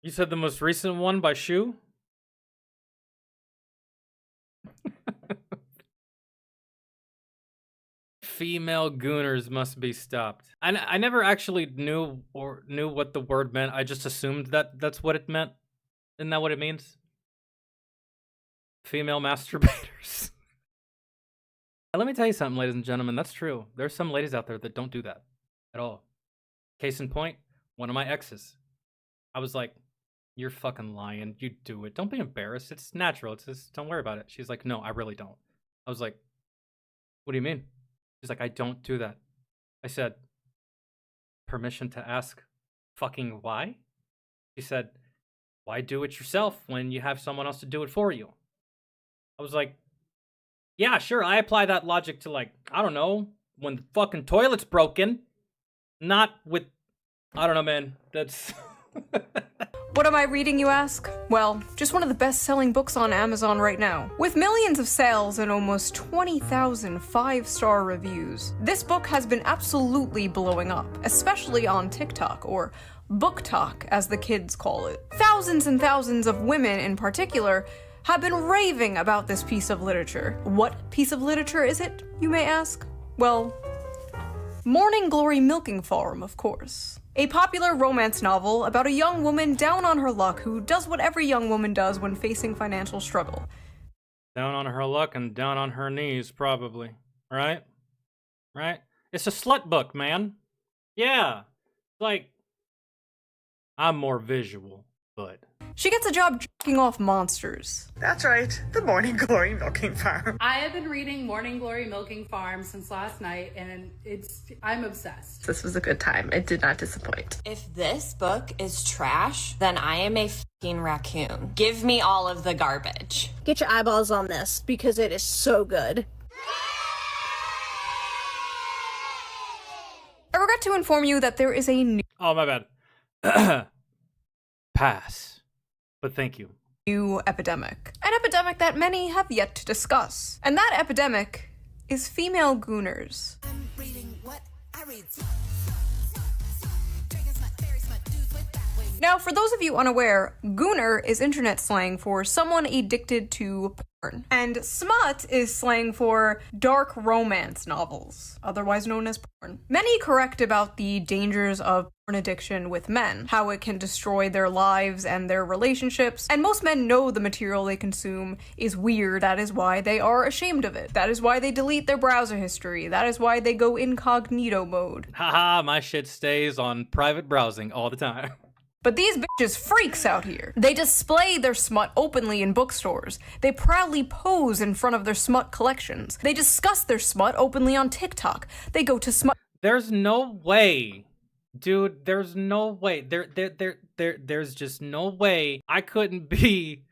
You said the most recent one by Shu? Female gooners must be stopped. I never actually knew what the word meant. I just assumed that that's what it meant. Isn't that what it means? Female masturbators. Let me tell you something, ladies and gentlemen. That's true. There's some ladies out there that don't do that at all. Case in point, one of my exes. I was like, you're fucking lying. You do it. Don't be embarrassed. It's natural. It's just, don't worry about it. She's like, no, I really don't. I was like, what do you mean? She's like, I don't do that. I said, permission to ask fucking why? She said, why do it yourself when you have someone else to do it for you? I was like, yeah, sure. I apply that logic to, like, I don't know, when the fucking toilet's broken. Not with, I don't know, man. That's... What am I reading, you ask? Well, just one of the best-selling books on Amazon right now. With millions of sales and almost 20,000 5-star reviews, this book has been absolutely blowing up, especially on TikTok, or Book Talk, as the kids call it. Thousands and thousands of women, in particular, have been raving about this piece of literature. What piece of literature is it, you may ask? Well, Morning Glory Milking Farm, of course. A popular romance novel about a young woman down on her luck who does what every young woman does when facing financial struggle. Down on her luck and down on her knees, probably. Right? Right? It's a slut book, man. Yeah. Like, I'm more visual, but... She gets a job jerking off monsters. That's right, the Morning Glory Milking Farm. I have been reading Morning Glory Milking Farm since last night, and I'm obsessed. This was a good time. It did not disappoint. If this book is trash, then I am a fucking raccoon. Give me all of the garbage. Get your eyeballs on this, because it is so good. I regret to inform you that there is a new... Oh, my bad. Pass. But thank you. New epidemic. An epidemic that many have yet to discuss. And that epidemic is female gooners. I'm reading what I read. Now, for those of you unaware, gooner is internet slang for someone addicted to porn. And smut is slang for dark romance novels, otherwise known as porn. Many correct about the dangers of porn addiction with men, how it can destroy their lives and their relationships, and most men know the material they consume is weird. That is why they are ashamed of it. That is why they delete their browser history. That is why they go incognito mode. Haha, my shit stays on private browsing all the time. But these bitches freaks out here. They display their smut openly in bookstores. They proudly pose in front of their smut collections. They discuss their smut openly on TikTok. They go to smut... There's no way. Dude, there's no way. There's just no way I couldn't be...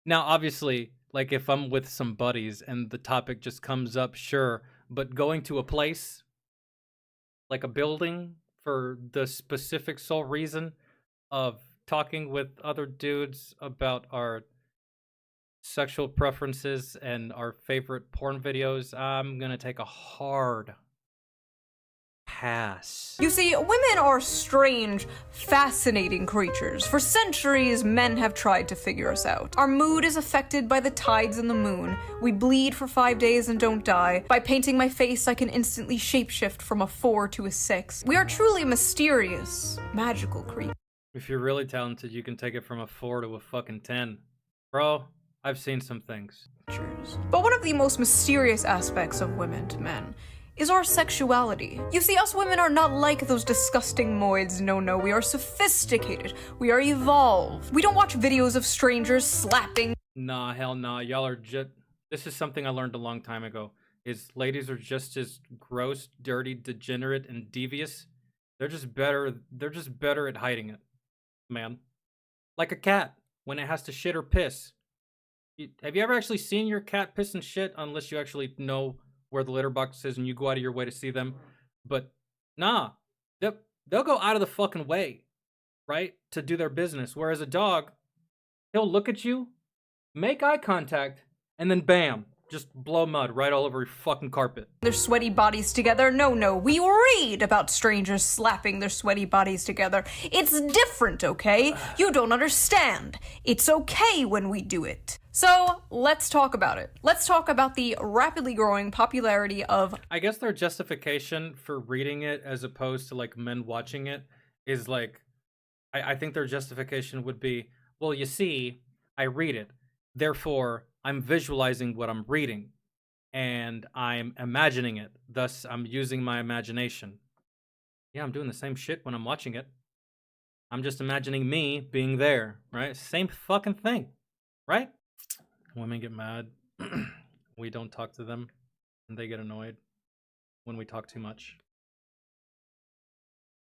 Now, obviously, like, if I'm with some buddies and the topic just comes up, sure. But going to a place, like a building, for the specific sole reason of talking with other dudes about our sexual preferences and our favorite porn videos, I'm gonna take a hard pass. You see, women are strange, fascinating creatures. For centuries, men have tried to figure us out. Our mood is affected by the tides and the moon. We bleed for 5 days and don't die. By painting my face, I can instantly shapeshift from a 4 to a 6. We are truly mysterious, magical creatures. If you're really talented, you can take it from a 4 to a fucking 10. Bro, I've seen some things. But one of the most mysterious aspects of women to men is our sexuality. You see, us women are not like those disgusting moids. No, we are sophisticated. We are evolved. We don't watch videos of strangers slapping. Nah, hell nah. Y'all are just... This is something I learned a long time ago. Is ladies are just as gross, dirty, degenerate, and devious. They're just better at hiding it. Man, like a cat when it has to shit or piss. Have you ever actually seen your cat piss and shit? Unless you actually know where the litter box is and you go out of your way to see them. But nah, they'll go out of the fucking way, right, to do their business. Whereas a dog, he'll look at you, make eye contact, and then bam, just blow mud right all over your fucking carpet. Their sweaty bodies together. No, we read about strangers slapping their sweaty bodies together. It's different, okay? You don't understand. It's okay when we do it. So, let's talk about it. Let's talk about the rapidly growing popularity of... I guess their justification for reading it as opposed to, like, men watching it is, like... I think their justification would be, well, you see, I read it. Therefore, I'm visualizing what I'm reading. And I'm imagining it. Thus, I'm using my imagination. Yeah, I'm doing the same shit when I'm watching it. I'm just imagining me being there, right? Same fucking thing, right? Women get mad. We don't talk to them. And they get annoyed when we talk too much.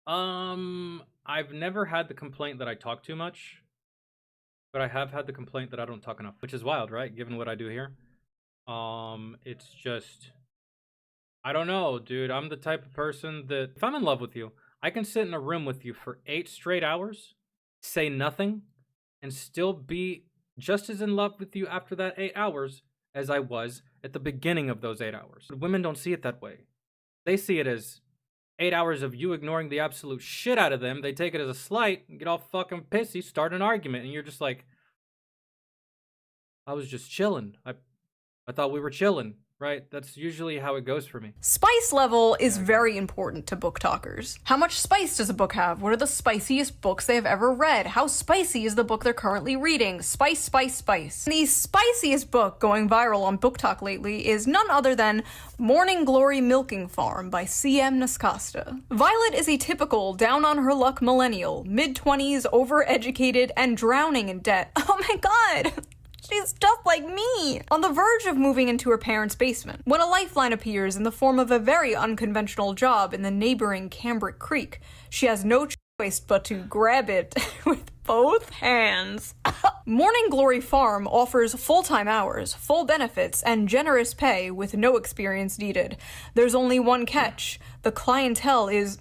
I've never had the complaint that I talk too much. But I have had the complaint that I don't talk enough. Which is wild, right? Given what I do here. It's just... I don't know, dude. I'm the type of person that... If I'm in love with you, I can sit in a room with you for 8 straight hours, say nothing, and still be just as in love with you after that 8 hours as I was at the beginning of those 8 hours. But women don't see it that way. They see it as 8 hours of you ignoring the absolute shit out of them. They take it as a slight and get all fucking pissy, start an argument, and you're just like, I was just chilling. I thought we were chilling, right? That's usually how it goes for me. Spice level is very important to book talkers. How much spice does a book have? What are the spiciest books they have ever read? How spicy is the book they're currently reading? Spice, spice, spice. The spiciest book going viral on Book Talk lately is none other than Morning Glory Milking Farm by C.M. Nascosta. Violet is a typical down-on-her-luck millennial, mid-20s, overeducated, and drowning in debt. Oh my god! She's just like me! On the verge of moving into her parents' basement, when a lifeline appears in the form of a very unconventional job in the neighboring Cambric Creek. She has no choice but to grab it with both hands. Morning Glory Farm offers full-time hours, full benefits, and generous pay with no experience needed. There's only one catch. The clientele is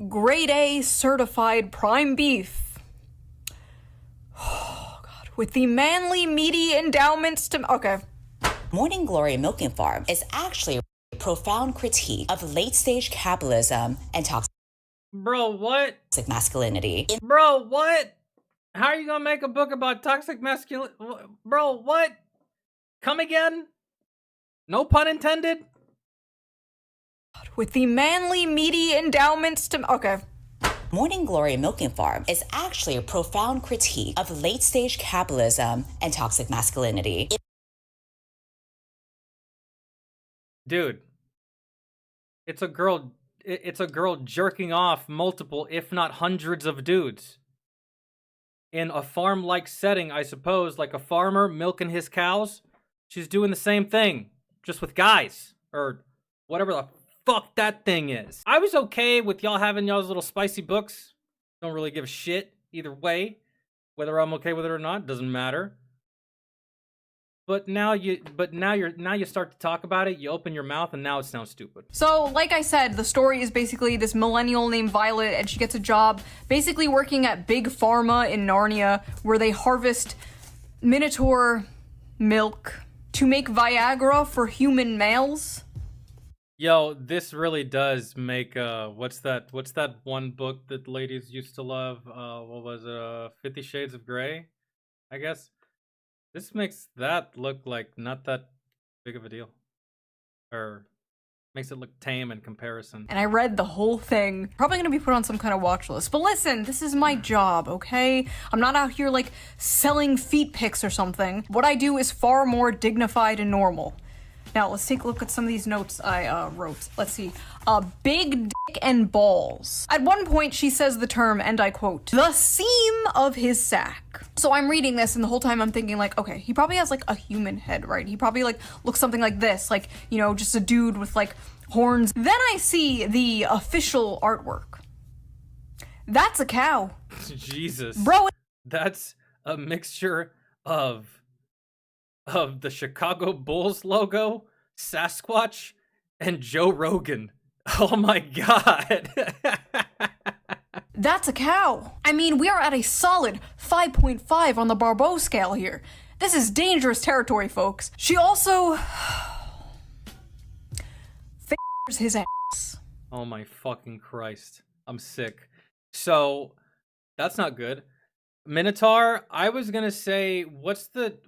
grade A certified prime beef. With the manly, meaty endowments to... Okay. Morning Glory Milking Farm is actually a profound critique of late-stage capitalism and toxic Bro, what? masculinity. Bro, what? How are you gonna make a book about toxic masculinity? Bro, what? Come again? No pun intended? With the manly, meaty endowments to... Okay. Morning Glory Milking Farm is actually a profound critique of late-stage capitalism and toxic masculinity. Dude, it's a girl jerking off multiple, if not hundreds of dudes. In a farm-like setting, I suppose, like a farmer milking his cows. She's doing the same thing, just with guys, or whatever the fuck that thing is. I was okay with y'all having y'all's little spicy books. Don't really give a shit either way. Whether I'm okay with it or not, doesn't matter. But now you start to talk about it, you open your mouth, and now it sounds stupid. So, like I said, the story is basically this millennial named Violet, and she gets a job basically working at Big Pharma in Narnia, where they harvest Minotaur milk to make Viagra for human males. Yo, this really does make what's that one book that ladies used to love? What was it? 50 Shades of Grey, I guess. This makes that look like not that big of a deal. Or makes it look tame in comparison. And I read the whole thing. Probably gonna be put on some kind of watch list. But listen, this is my job, okay? I'm not out here like selling feet pics or something. What I do is far more dignified and normal. Now, let's take a look at some of these notes I wrote. Let's see. Big dick and balls. At one point, she says the term, and I quote, the seam of his sack. So I'm reading this, and the whole time I'm thinking, like, okay, he probably has, like, a human head, right? He probably, like, looks something like this. Like, you know, just a dude with, like, horns. Then I see the official artwork. That's a cow. Jesus. Bro. That's a mixture of the Chicago Bulls logo, Sasquatch, and Joe Rogan. Oh my god. That's a cow. I mean, we are at a solid 5.5 on the Barbeau scale here. This is dangerous territory, folks. She also f***ers his ass. Oh my fucking Christ. I'm sick. So, that's not good. Minotaur, I was gonna say, what's the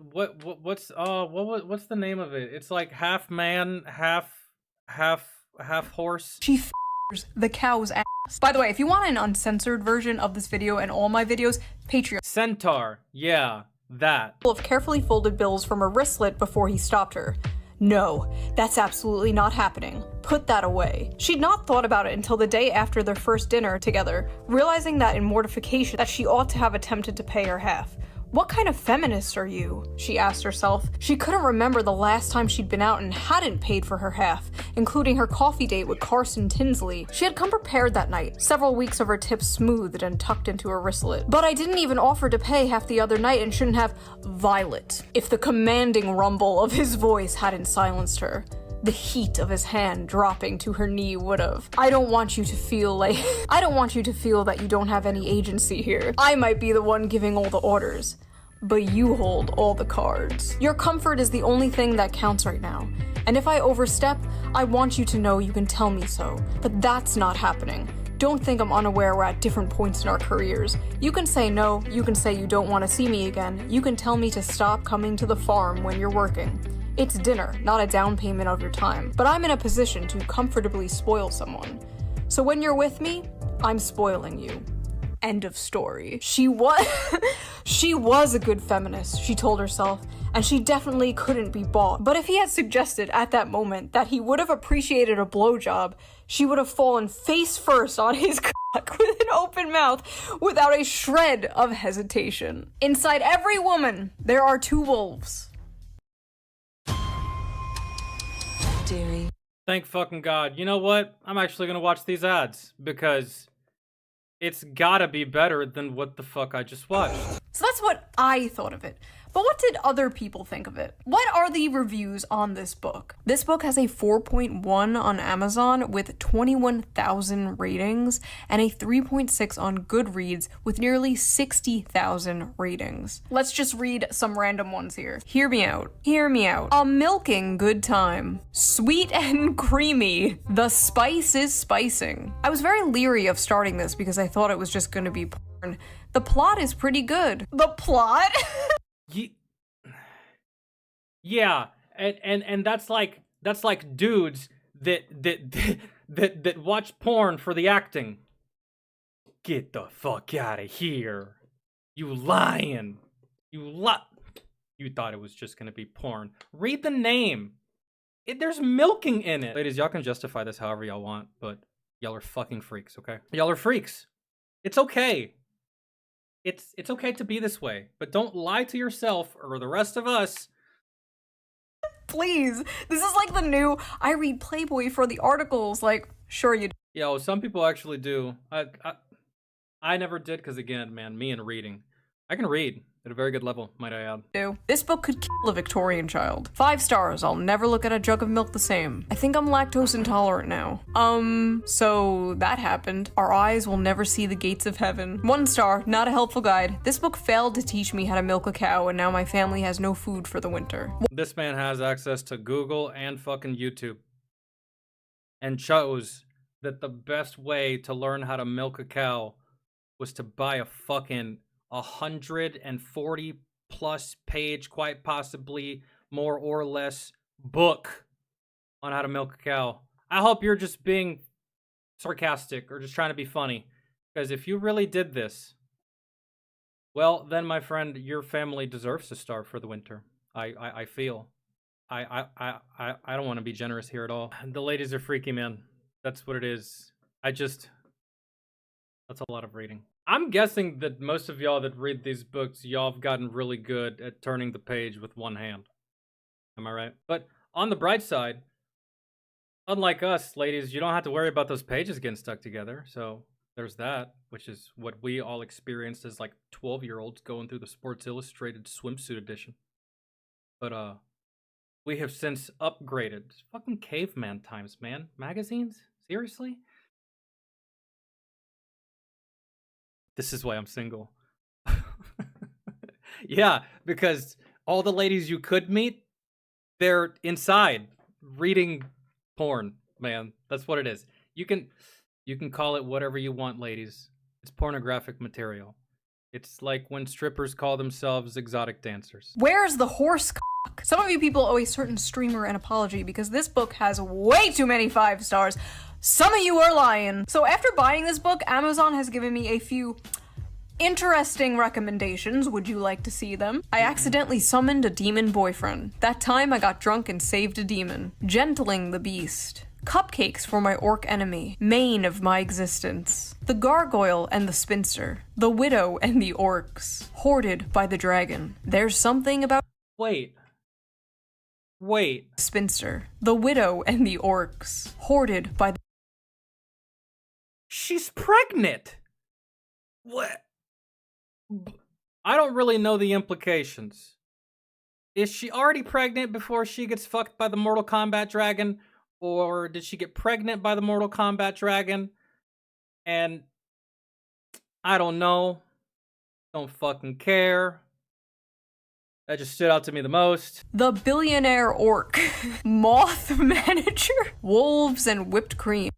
name of it? It's like half man, half horse. She f***ers the cow's ass. By the way, if you want an uncensored version of this video and all my videos, Patreon. Centaur, yeah, that. Of carefully folded bills from a wristlet before he stopped her. No, that's absolutely not happening. Put that away. She'd not thought about it until the day after their first dinner together, realizing that in mortification that she ought to have attempted to pay her half. What kind of feminist are you? She asked herself. She couldn't remember the last time she'd been out and hadn't paid for her half, including her coffee date with Carson Tinsley. She had come prepared that night, several weeks of her tips smoothed and tucked into her wristlet. But I didn't even offer to pay half the other night and shouldn't have. Violet. If the commanding rumble of his voice hadn't silenced her. The heat of his hand dropping to her knee would've. I don't want you to feel that you don't have any agency here. I might be the one giving all the orders, but you hold all the cards. Your comfort is the only thing that counts right now. And if I overstep, I want you to know you can tell me so. But that's not happening. Don't think I'm unaware we're at different points in our careers. You can say no, you can say you don't want to see me again, you can tell me to stop coming to the farm when you're working. It's dinner, not a down payment of your time, but I'm in a position to comfortably spoil someone. So when you're with me, I'm spoiling you. End of story. She was a good feminist, she told herself, and she definitely couldn't be bought. But if he had suggested at that moment that he would have appreciated a blowjob, she would have fallen face first on his cock with an open mouth without a shred of hesitation. Inside every woman, there are two wolves. Dearie. Thank fucking God. You know what? I'm actually gonna watch these ads because it's gotta be better than what the fuck I just watched. So that's what I thought of it. But what did other people think of it? What are the reviews on this book? This book has a 4.1 on Amazon with 21,000 ratings and a 3.6 on Goodreads with nearly 60,000 ratings. Let's just read some random ones here. Hear me out. Hear me out. A milking good time. Sweet and creamy. The spice is spicing. I was very leery of starting this because I thought it was just gonna be porn. The plot is pretty good. The plot? Yeah, and that's like dudes that watch porn for the acting. Get the fuck out of here. You lying. You thought it was just gonna be porn. Read the name. There's milking in it. Ladies, y'all can justify this however y'all want, but y'all are fucking freaks, okay? Y'all are freaks. It's okay. It's okay to be this way, but don't lie to yourself or the rest of us. Please. This is like the new, I read Playboy for the articles. Like, sure you do. Yo, some people actually do. I never did because, again, man, me and reading. I can read at a very good level, might I add. This book could kill a Victorian child. 5 stars. I'll never look at a jug of milk the same. I think I'm lactose intolerant now. So that happened. Our eyes will never see the gates of heaven. 1 star. Not a helpful guide. This book failed to teach me how to milk a cow, and now my family has no food for the winter. This man has access to Google and fucking YouTube, and chose that the best way to learn how to milk a cow was to buy a fucking 140 plus page, quite possibly more or less, book on how to milk a cow. I hope you're just being sarcastic or just trying to be funny, because if you really did this, well, then, my friend, your family deserves to starve for the winter. I feel. I don't want to be generous here at all. The ladies are freaky, man. That's what it is. That's a lot of reading. I'm guessing that most of y'all that read these books, y'all have gotten really good at turning the page with one hand. Am I right? But on the bright side, unlike us, ladies, you don't have to worry about those pages getting stuck together. So there's that, which is what we all experienced as like 12-year-olds going through the Sports Illustrated swimsuit edition. But we have since upgraded. It's fucking caveman times, man. Magazines? Seriously? This is why I'm single. Yeah, because all the ladies you could meet, they're inside reading porn, man. That's what it is. You can call it whatever you want, ladies. It's pornographic material. It's like when strippers call themselves exotic dancers. Where's the horse cock? Some of you people owe a certain streamer an apology because this book has way too many 5 stars. Some of you are lying. So after buying this book, Amazon has given me a few interesting recommendations. Would you like to see them? I accidentally summoned a demon boyfriend. That time I got drunk and saved a demon. Gentling the beast. Cupcakes for my orc enemy. Mane of my existence. The gargoyle and the spinster. The widow and the orcs. Hoarded by the dragon. There's something about Wait. spinster. The widow and the orcs. Hoarded by the She's pregnant. What? I don't really know the implications. Is she already pregnant before she gets fucked by the Mortal Kombat dragon? Or did she get pregnant by the Mortal Kombat dragon? And I don't know. Don't fucking care. That just stood out to me the most. The billionaire orc. Moth manager. Wolves and whipped cream.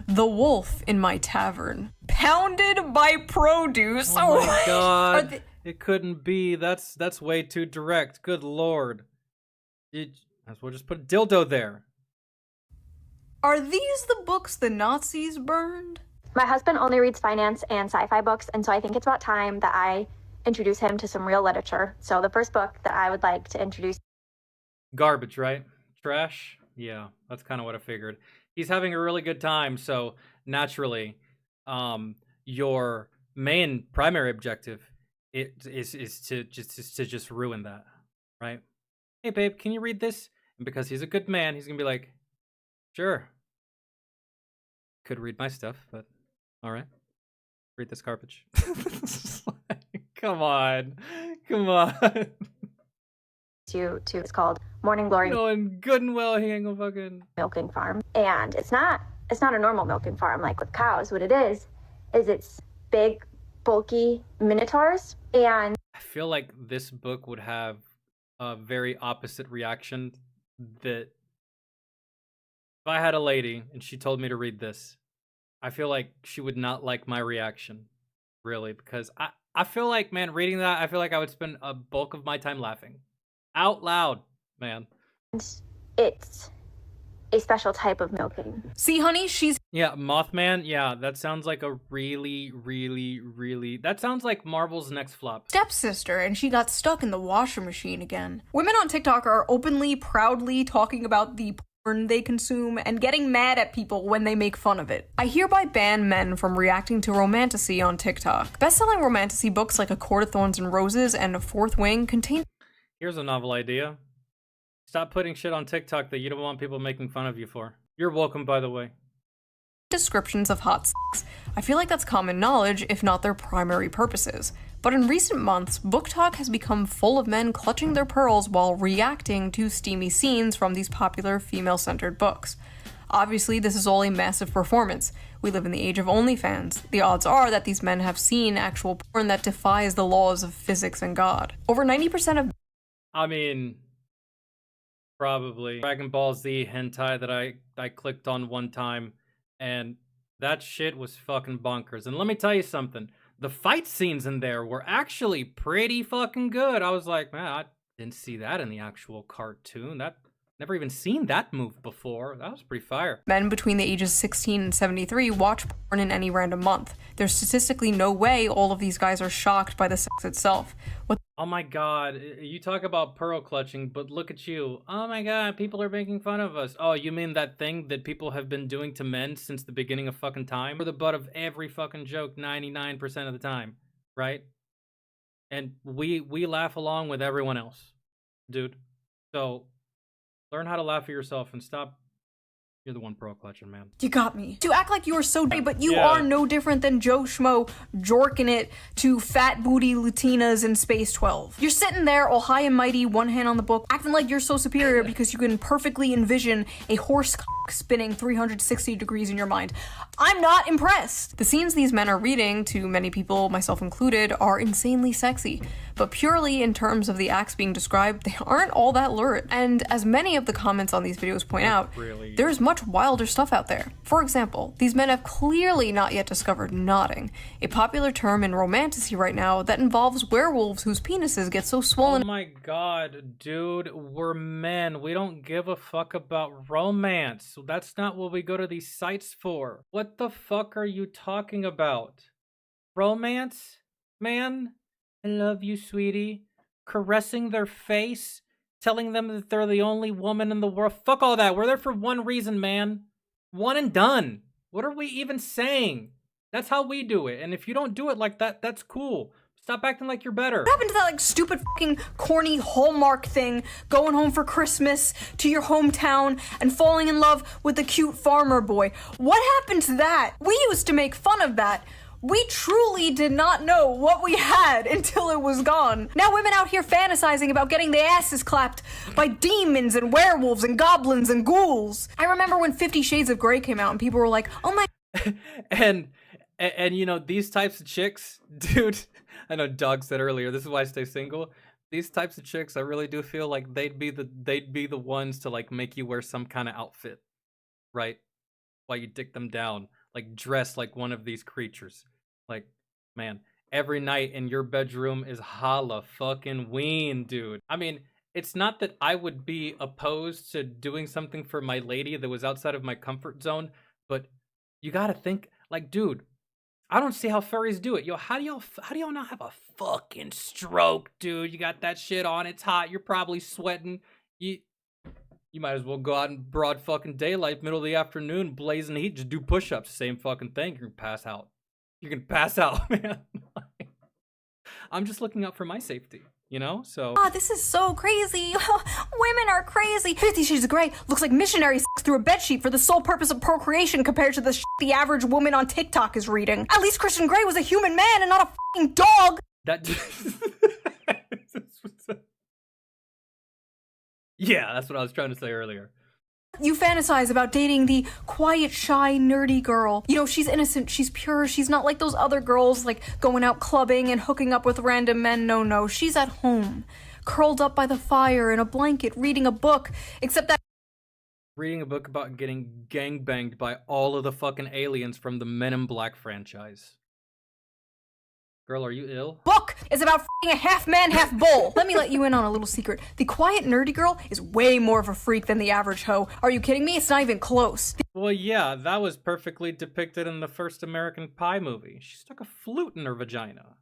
The wolf in my tavern. Pounded by produce. Oh my god. Are It couldn't be. That's way too direct. Good lord. As well just put a dildo there. Are these the books the Nazis burned? My husband only reads finance and sci-fi books, and so I think it's about time that I introduce him to some real literature. So the first book that I would like to introduce... Garbage, right? Trash? Yeah, that's kind of what I figured. He's having a really good time, so naturally, your main primary objective is to just ruin that, right? Hey babe, can you read this? And because he's a good man, he's gonna be like, sure. Could read my stuff, but all right. Read this garbage. Come on. It's called Morning Glory Knowing good and well he ain't gonna fucking Milking Farm. And it's not a normal milking farm like with cows. What it is it's big, bulky minotaurs. And I feel like this book would have a very opposite reaction. That if I had a lady and she told me to read this, I feel like she would not like my reaction, really, because I feel like, man, reading that, I feel like I would spend a bulk of my time laughing out loud, man. it's a special type of milking. See, honey, she's Yeah, Mothman, yeah, that sounds like a really, that sounds like Marvel's next flop. stepsister and she got stuck in the washer machine again. Women on TikTok are openly, proudly talking about the porn they consume and getting mad at people when they make fun of it. I hereby ban men from reacting to Romantasy on TikTok. Best-selling Romantasy books like A Court of Thorns and Roses and A Fourth Wing contain Here's a novel idea. Stop putting shit on TikTok that you don't want people making fun of you for. You're welcome, by the way. descriptions of hot sex. I feel like that's common knowledge, if not their primary purposes. But in recent months, book talk has become full of men clutching their pearls while reacting to steamy scenes from these popular female-centered books. Obviously, this is all a massive performance. We live in the age of OnlyFans. The odds are that these men have seen actual porn that defies the laws of physics and God. Over 90% of I mean, probably. Dragon Ball Z hentai that I clicked on one time, and that shit was fucking bonkers. And let me tell you something. The fight scenes in there were actually pretty fucking good. I was like, man, I didn't see that in the actual cartoon. Never even seen that move before. That was pretty fire. men between the ages 16 and 73 watch porn in any random month. There's statistically no way all of these guys are shocked by the sex itself. What Oh my god, you talk about pearl clutching, but look at you. Oh my god, people are making fun of us. Oh, you mean that thing that people have been doing to men since the beginning of fucking time? We're the butt of every fucking joke 99% of the time, right? And we laugh along with everyone else, dude. So learn how to laugh at yourself and stop You're the one pearl clutching, man. You got me. To act like you are so gay, but you Yeah. are no different than Joe Schmo jorking it to fat booty Latinas in Space 12. You're sitting there all high and mighty, one hand on the book, acting like you're so superior because you can perfectly envision a horse cock spinning 360 degrees in your mind. I'm not impressed. The scenes these men are reading, to many people, myself included, are insanely sexy. But purely in terms of the acts being described, they aren't all that lurid. And as many of the comments on these videos point out, there's much wilder stuff out there. For example, these men have clearly not yet discovered knotting, a popular term in Romantasy right now that involves werewolves whose penises get so swollen. Oh my god, dude, we're men. We don't give a fuck about romance. That's not what we go to these sites for. What the fuck are you talking about? Romance? Man? I love you, sweetie. Caressing their face? Telling them that they're the only woman in the world? Fuck all that. We're there for one reason, man. One and done. What are we even saying? That's how we do it. And if you don't do it like that, that's cool. Stop acting like you're better. What happened to that, like, stupid fucking corny Hallmark thing, going home for Christmas to your hometown and falling in love with the cute farmer boy? What happened to that? We used to make fun of that. We truly did not know what we had until it was gone. Now women out here fantasizing about getting their asses clapped by demons and werewolves and goblins and ghouls. I remember when 50 Shades of Grey came out and people were like, oh my... and you know, these types of chicks, dude, I know Dog said earlier, this is why I stay single. These types of chicks, I really do feel like they'd be the ones to like make you wear some kind of outfit, right? While you dick them down, like dress like one of these creatures. Like, man, every night in your bedroom is holla fucking ween, dude. I mean, it's not that I would be opposed to doing something for my lady that was outside of my comfort zone, but you gotta think, like, dude, I don't see how furries do it. Yo, how do y'all not have a fucking stroke, dude? You got that shit on, it's hot, you're probably sweating. You might as well go out in broad fucking daylight, middle of the afternoon, blazing heat, just do push-ups, same fucking thing, you're gonna pass out. You can pass out, man. I'm just looking out for my safety, you know? So. Ah, this is so crazy. Women are crazy. 50 Shades of Grey looks like missionary sex through a bedsheet for the sole purpose of procreation compared to the shit the average woman on TikTok is reading. At least Christian Grey was a human man and not a fucking dog. That. Yeah, that's what I was trying to say earlier. You fantasize about dating the quiet, shy, nerdy girl. You know, she's innocent, she's pure, she's not like those other girls, like going out clubbing and hooking up with random men. No, she's at home, curled up by the fire in a blanket, reading a book, except that reading a book about getting gangbanged by all of the fucking aliens from the Men in Black franchise. Girl, are you ill? Book is about f***ing a half man, half bull. Let me let you in on a little secret. The quiet, nerdy girl is way more of a freak than the average hoe. Are you kidding me? It's not even close. Well, yeah, that was perfectly depicted in the first American Pie movie. She stuck a flute in her vagina.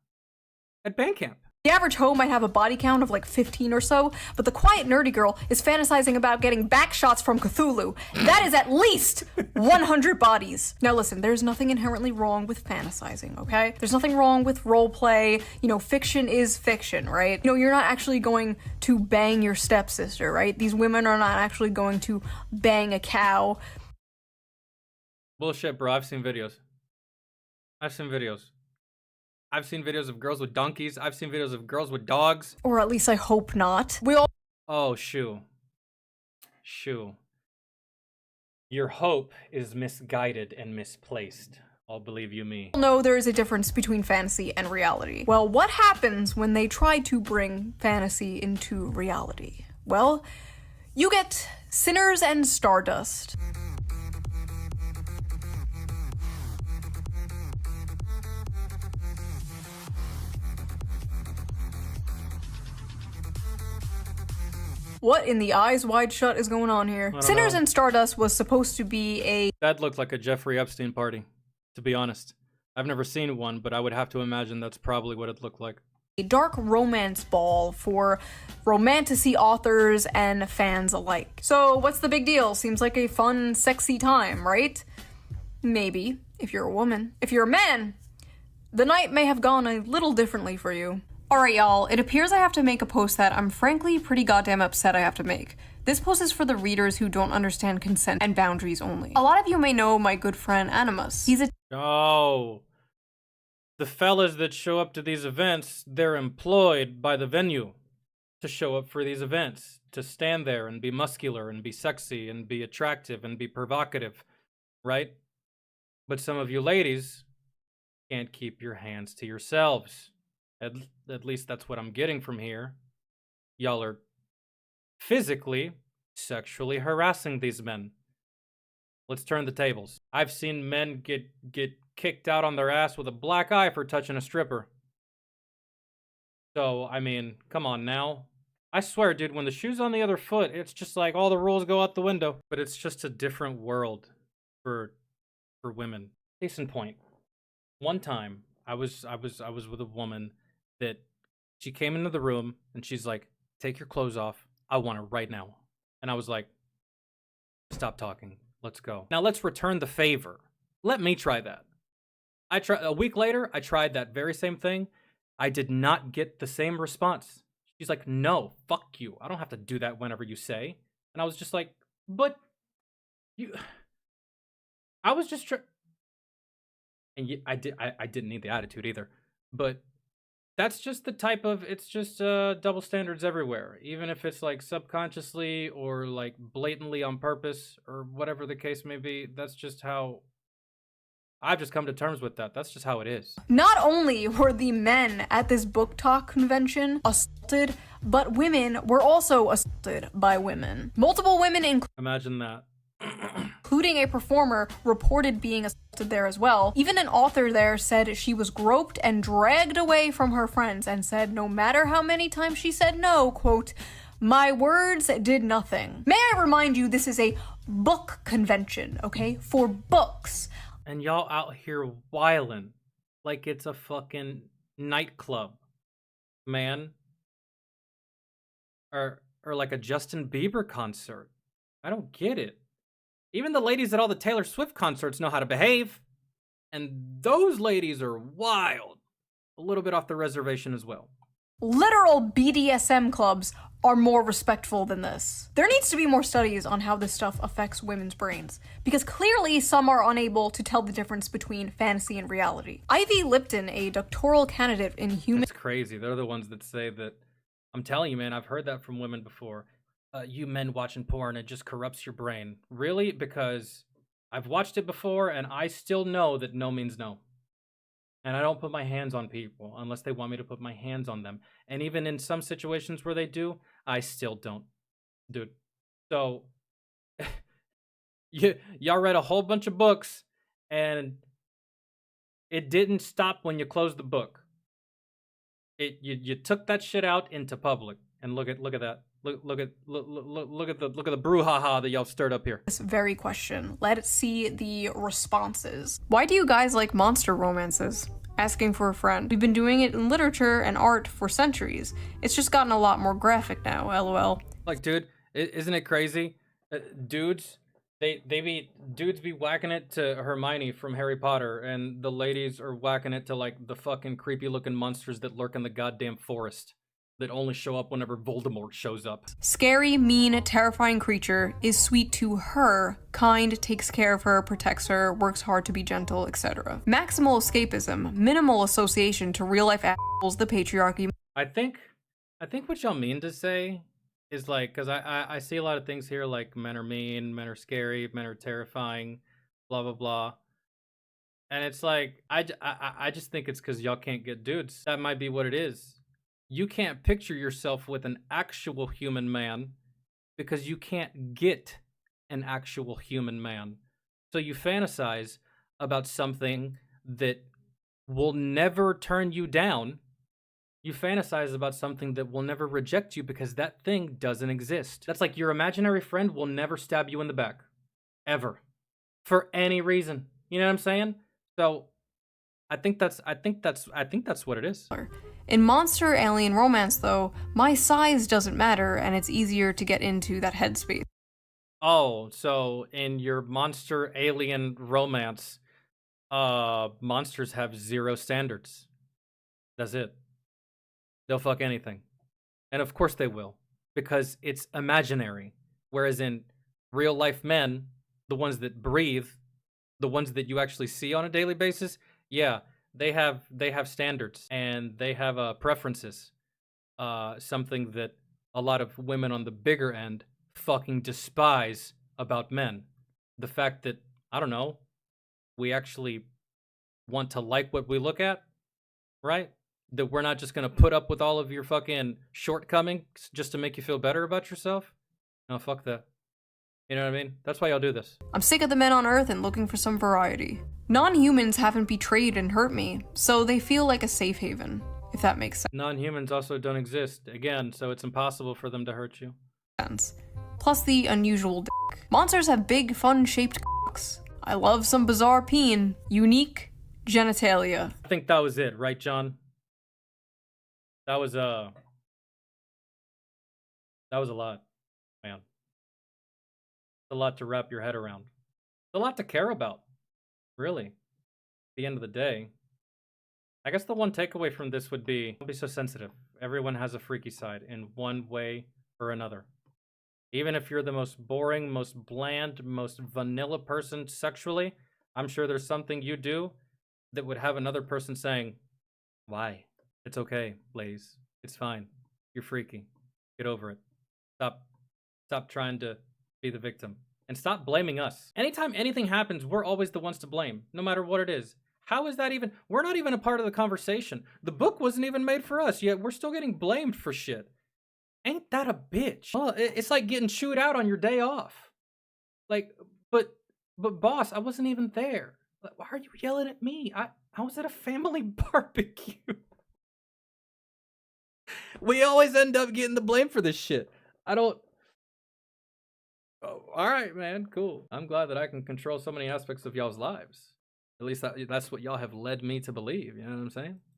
At band camp. The average hoe might have a body count of like 15 or so, but the quiet, nerdy girl is fantasizing about getting back shots from Cthulhu. That is at least 100 bodies. Now listen, there's nothing inherently wrong with fantasizing, okay? There's nothing wrong with role play. You know, fiction is fiction, right? You know, you're not actually going to bang your stepsister, right? These women are not actually going to bang a cow. Bullshit, bro. I've seen videos. I've seen videos of girls with donkeys. I've seen videos of girls with dogs. Or at least I hope not. We all— Oh, shoo. Your hope is misguided and misplaced. I'll believe you me. know there is a difference between fantasy and reality. Well, what happens when they try to bring fantasy into reality? Well, you get Sinners and Stardust. What in the eyes wide shut is going on here? Sinners and Stardust was supposed to be a— That looked like a Jeffrey Epstein party, to be honest. I've never seen one, but I would have to imagine that's probably what it looked like. A dark romance ball for romantasy authors and fans alike. So what's the big deal? Seems like a fun, sexy time, right? Maybe, if you're a woman. If you're a man, the night may have gone a little differently for you. Alright y'all, it appears I have to make a post that I'm frankly pretty goddamn upset I have to make. This post is for the readers who don't understand consent and boundaries only. A lot of you may know my good friend Animus. He's a Oh, the fellas that show up to these events, they're employed by the venue to show up for these events, to stand there and be muscular and be sexy and be attractive and be provocative, right? But some of you ladies can't keep your hands to yourselves. At least that's what I'm getting from here. Y'all are physically, sexually harassing these men. Let's turn the tables. I've seen men get kicked out on their ass with a black eye for touching a stripper. So, I mean, come on now. I swear, dude, when the shoe's on the other foot, it's just like all the rules go out the window. But it's just a different world for women. Case in point. One time, I was with a woman that she came into the room and she's like, "Take your clothes off. I want it right now." And I was like, "Stop talking. Let's go. Now let's return the favor. Let me try that." A week later, I tried that very same thing. I did not get the same response. She's like, "No, fuck you. I don't have to do that whenever you say." And I was just like, "But you," I was just and I didn't need the attitude either. But that's just the type of, it's just double standards everywhere. Even if it's like subconsciously or like blatantly on purpose or whatever the case may be, that's just how I've just come to terms with that. That's just how it is. Not only were the men at this book talk convention assaulted, but women were also assaulted by women. Multiple women, Imagine that. including a performer, reported being assaulted there as well. Even an author there said she was groped and dragged away from her friends and said no matter how many times she said no, quote, "My words did nothing." May I remind you, this is a book convention, okay? For books. And y'all out here wildin' like it's a fucking nightclub, man. Or like a Justin Bieber concert. I don't get it. Even the ladies at all the Taylor Swift concerts know how to behave. And those ladies are wild. A little bit off the reservation as well. Literal BDSM clubs are more respectful than this. There needs to be more studies on how this stuff affects women's brains, because clearly some are unable to tell the difference between fantasy and reality. Ivy Lipton, a doctoral candidate in human— It's crazy. They're the ones that say that, I'm telling you, man, I've heard that from women before. You men watching porn, it just corrupts your brain. Really? Because I've watched it before and I still know that no means no. And I don't put my hands on people unless they want me to put my hands on them. And even in some situations where they do, I still don't. Dude. So, y'all read a whole bunch of books and it didn't stop when you closed the book. You took that shit out into public. And look at that. Look at the brouhaha that y'all stirred up here. This very question. Let's see the responses. Why do you guys like monster romances? Asking for a friend. We've been doing it in literature and art for centuries. It's just gotten a lot more graphic now, lol. Like, dude, isn't it crazy? Dudes be whacking it to Hermione from Harry Potter, and the ladies are whacking it to like the fucking creepy looking monsters that lurk in the goddamn forest. That only show up whenever Voldemort shows up. Scary, mean, terrifying creature is sweet to her, kind, takes care of her, protects her, works hard to be gentle, etc. Maximal escapism, minimal association to real life assholes, the patriarchy. I think what y'all mean to say is like, because I see a lot of things here like men are mean, men are scary, men are terrifying, blah blah blah. And it's like I just think it's because y'all can't get dudes. That might be what it is. You can't picture yourself with an actual human man because you can't get an actual human man. So you fantasize about something that will never turn you down. You fantasize about something that will never reject you because that thing doesn't exist. That's like your imaginary friend will never stab you in the back. Ever. For any reason. You know what I'm saying? So I think that's what it is. In monster alien romance, though, my size doesn't matter, and it's easier to get into that headspace. Oh, so in your monster alien romance, monsters have zero standards. That's it. They'll fuck anything. And of course they will, because it's imaginary. Whereas in real life men, the ones that breathe, the ones that you actually see on a daily basis, yeah, they have standards and they have preferences. Something that a lot of women on the bigger end fucking despise about men. The fact that, I don't know, we actually want to like what we look at, right? That we're not just gonna put up with all of your fucking shortcomings just to make you feel better about yourself. No, fuck that. You know what I mean? That's why y'all do this. I'm sick of the men on Earth and looking for some variety. Non-humans haven't betrayed and hurt me, so they feel like a safe haven, if that makes sense. Non-humans also don't exist, again, so it's impossible for them to hurt you. Plus the unusual dick. Monsters have big, fun-shaped cocks. I love some bizarre peen. Unique genitalia. I think that was it, right, John? That was a lot, man. A lot to wrap your head around. A lot to care about, really. At the end of the day. I guess the one takeaway from this would be, don't be so sensitive. Everyone has a freaky side in one way or another. Even if you're the most boring, most bland, most vanilla person sexually, I'm sure there's something you do that would have another person saying, why? It's okay, Blaze. It's fine. You're freaky. Get over it. Stop trying to be the victim. And stop blaming us. Anytime anything happens, we're always the ones to blame, no matter what it is. How is that even? We're not even a part of the conversation. The book wasn't even made for us, yet we're still getting blamed for shit. Ain't that a bitch? Well, it's like getting chewed out on your day off. Like, but boss, I wasn't even there. Why are you yelling at me? I was at a family barbecue. We always end up getting the blame for this shit. I don't... Oh, all right, man, cool. I'm glad that I can control so many aspects of y'all's lives. At least that's what y'all have led me to believe, you know what I'm saying?